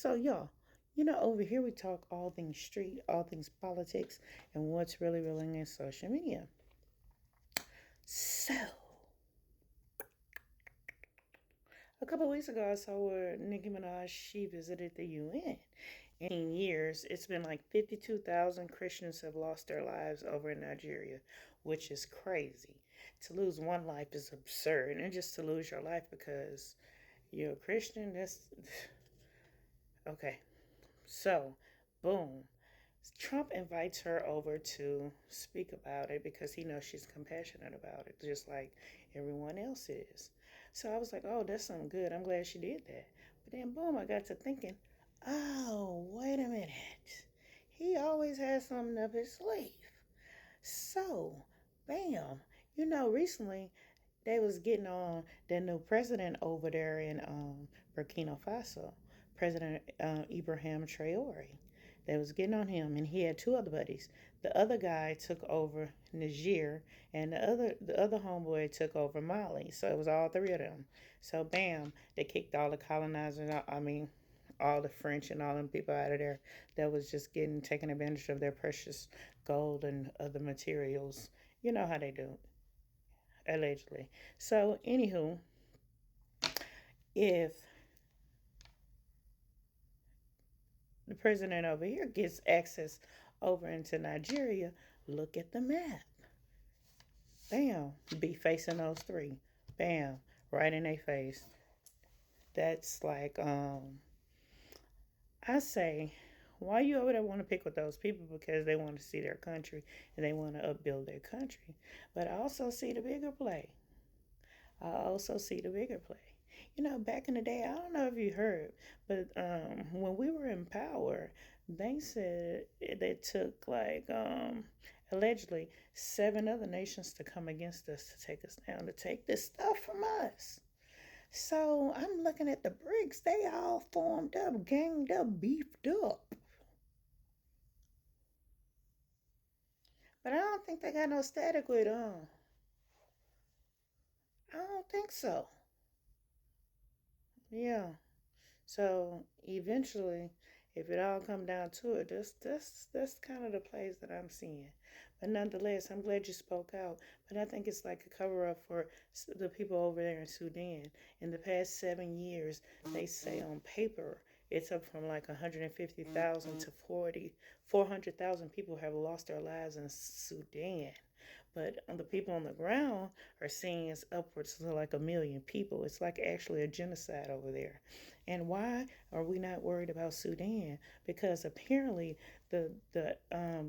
So, y'all, over here we talk all things street, all things politics, and what's really rolling in social media. So, a couple of weeks ago, I saw where Nicki Minaj, she visited the UN. In years, it's been like 52,000 Christians have lost their lives over in Nigeria, which is crazy. To lose one life is absurd, and just to lose your life because you're a Christian, that's okay. So, boom. Trump invites her over to speak about it because he knows she's compassionate about it, just like everyone else is. So I was like, oh, that's something good. I'm glad she did that. But then, boom, I got to thinking, oh, wait a minute. He always has something up his sleeve. So, bam. Recently they was getting on the new president over there in Burkina Faso, President Ibrahim Traore. They was getting on him, and he had two other buddies. The other guy took over Niger, and the other homeboy took over Mali. So it was all three of them. So bam, they kicked all the colonizers out. I mean, all the French and all them people out of there that was just getting taking advantage of their precious gold and other materials. You know how they do, allegedly. So anywho, if the president over here gets access over into Nigeria, look at the map. Bam, be facing those three. Bam, right in their face. That's like, I say, why you over there want to pick with those people? Because they want to see their country and they want to upbuild their country. But I also see the bigger play. Back in the day, I don't know if you heard, but when we were in power, they said they took like allegedly seven other nations to come against us to take us down, to take this stuff from us. So I'm looking at the bricks; they all formed up, ganged up, beefed up. But I don't think they got no static with them. I don't think so. Yeah. So eventually, if it all come down to it, that's kind of the plays that I'm seeing. But nonetheless, I'm glad you spoke out. But I think it's like a cover up for the people over there in Sudan. In the past 7 years, they say on paper it's up from like 150,000 to 400,000 people have lost their lives in Sudan. But the people on the ground are seeing it's upwards to like 1 million people. It's like actually a genocide over there. And why are we not worried about Sudan? Because apparently the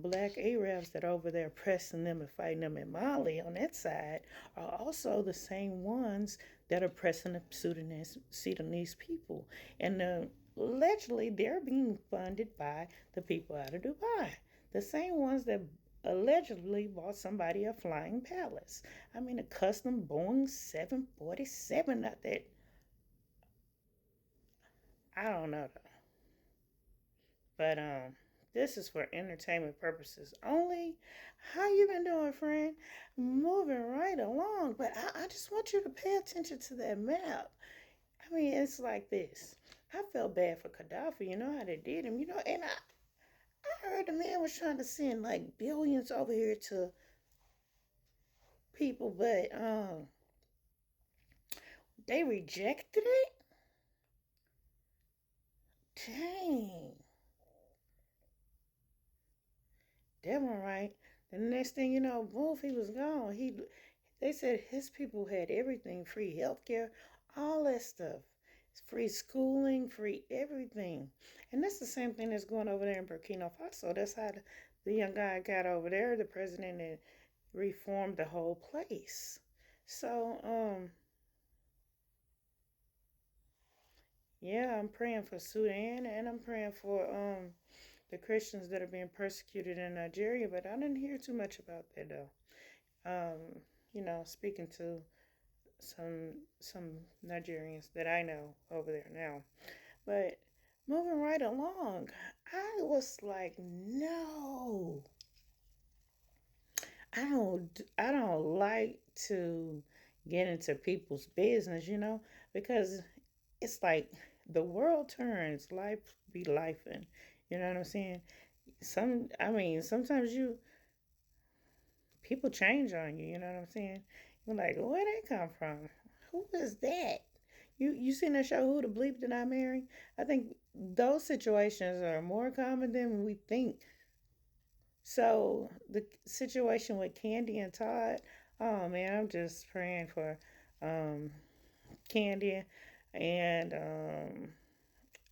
black Arabs that are over there pressing them and fighting them in Mali on that side are also the same ones that are pressing the Sudanese people. And allegedly they're being funded by the people out of Dubai. The same ones that allegedly bought somebody a flying palace. I mean, a custom Boeing 747. Not that, I don't know though. But this is for entertainment purposes only. How you been doing, friend? Moving right along. But I just want you to pay attention to that map. I mean, it's like this. I felt bad for Gaddafi. You know how they did him. And I heard the man was trying to send like billions over here to people, but they rejected it. Dang, that one right. The next thing you know, boom, he was gone. They said his people had everything, free healthcare, all that stuff. Free schooling, free everything. And that's the same thing that's going over there in Burkina Faso. That's how the young guy got over there, the president, and reformed the whole place. So, yeah, I'm praying for Sudan and I'm praying for the Christians that are being persecuted in Nigeria, but I didn't hear too much about that though. Speaking to some Nigerians that I know over there now. But moving right along, I was like, no. I don't like to get into people's business, because it's like The world turns, life be lifing. You know what I'm saying? Sometimes people change on you. You know what I'm saying? You're like, where they come from? Who is that? You seen that show? Who the bleep did I marry? I think those situations are more common than we think. So the situation with Candy and Todd, oh man, I'm just praying for um, Candy, and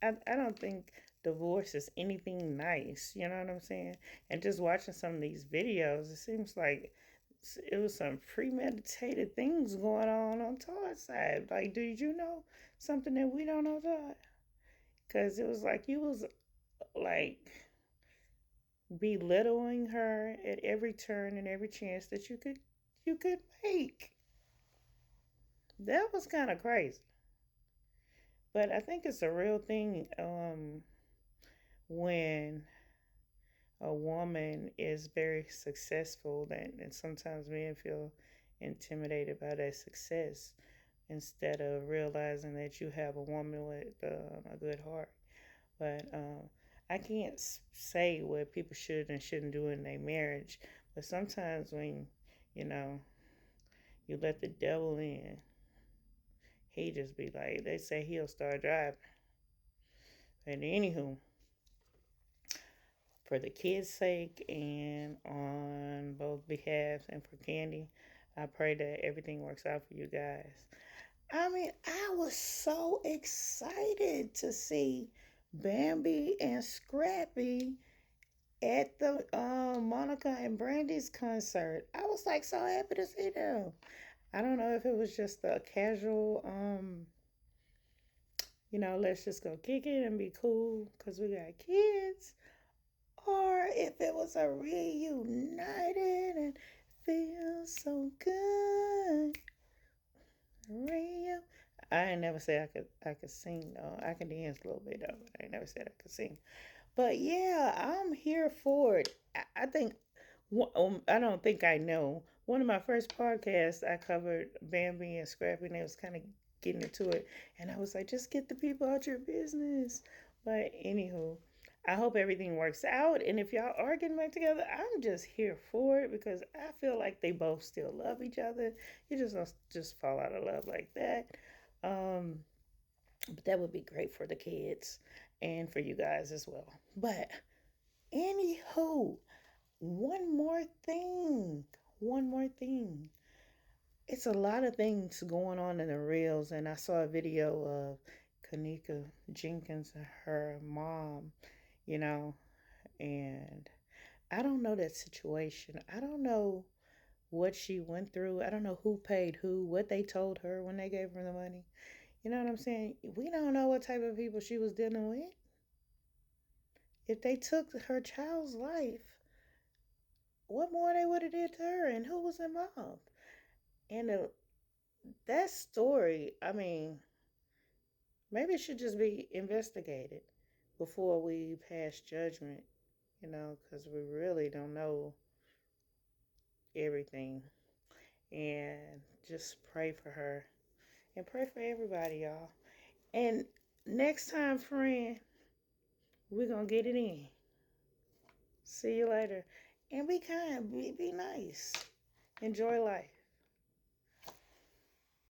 I don't think divorce is anything nice. You know what I'm saying? And just watching some of these videos, it seems like it was some premeditated things going on Todd's side. Like, did you know something that we don't know, Todd? Because it was like you was like belittling her at every turn and every chance that you could make. That was kind of crazy. But I think it's a real thing when a woman is very successful, and sometimes men feel intimidated by that success instead of realizing that you have a woman with a good heart. But I can't say what people should and shouldn't do in their marriage. But sometimes when you know you let the devil in, he just be like, they say he'll start driving. And anywho, for the kids' sake and on both behalves and for Candy, I pray that everything works out for you guys. I was so excited to see Bambi and Scrappy at the Monica and Brandy's concert. I was like so happy to see them. I don't know if it was just a casual, let's just go kick it and be cool because we got kids, or if it was a reunited and feels so good. Real. I ain't never said I could sing though. I can dance a little bit though. But I ain't never said I could sing. But yeah, I'm here for it. I think I don't think I know. One of my first podcasts, I covered Bambi and Scrappy, and they was kind of getting into it, and I was like, just get the people out your business. But anywho, I hope everything works out, and if y'all are getting back together, I'm just here for it because I feel like they both still love each other. You just don't just fall out of love like that. Um, but that would be great for the kids and for you guys as well. But anywho, one more thing. One more thing. It's a lot of things going on in the reels, and I saw a video of Kanika Jenkins and her mom, you know, and I don't know that situation. I don't know what she went through. I don't know who paid who, what they told her when they gave her the money. You know what I'm saying? We don't know what type of people she was dealing with. If they took her child's life, what more they would have did to her and who was involved. And that story, maybe it should just be investigated before we pass judgment, because we really don't know everything. And just pray for her and pray for everybody, y'all. And next time, friend, we're going to get it in. See you later. And be kind, be nice. Enjoy life.